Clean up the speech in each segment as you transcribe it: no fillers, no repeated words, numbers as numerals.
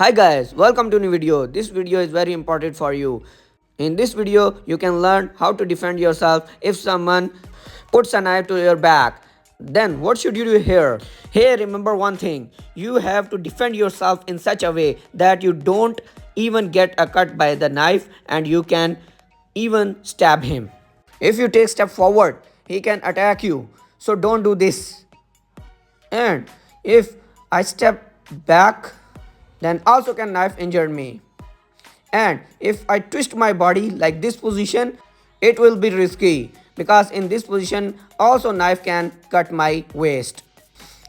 Hi guys, welcome to new video. This video is very important for you. In this video, you can learn how to defend yourself if someone puts a knife to your back. Then what should you do here? Here, remember one thing. You have to defend yourself in such a way that you don't even get a cut by the knife and you can even stab him. If you take step forward, he can attack you. So don't do this. And if I step back, then also can knife injure me. And if I twist my body like this position, it will be risky because in this position also knife can cut my waist.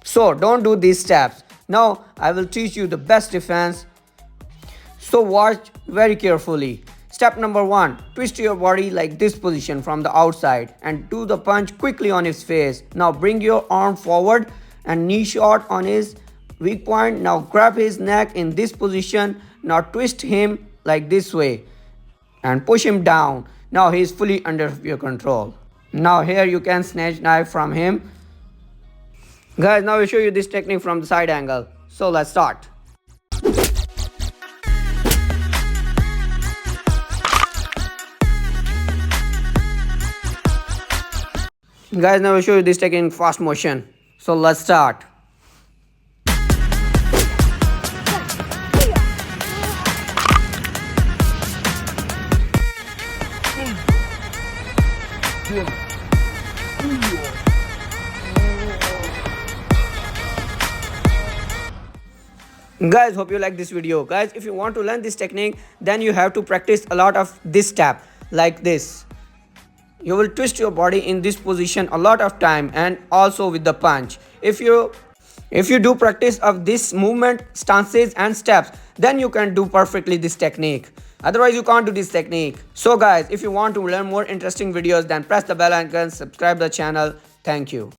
So don't do these steps. Now I will teach you the best defense. So watch very carefully. Step number 1, twist your body like this position from the outside and do the punch quickly on his face. Now bring your arm forward and knee shot on his weak point. Now grab his neck in this position. Now twist him like this way and push him down. Now he is fully under your control. Now here you can snatch knife from him. Guys, now I will show you this technique from the side angle. So let's start. Guys, now I will show you this technique in fast motion. So let's start. Guys, hope you like this video. Guys, if you want to learn this technique, then you have to practice a lot of this step like this. You will twist your body in this position a lot of time and also with the punch. If you do practice of this movement, stances and steps, then you can do perfectly this technique. Otherwise you can't do this technique. So guys, if you want to learn more interesting videos, then press the bell icon, subscribe the channel. Thank you.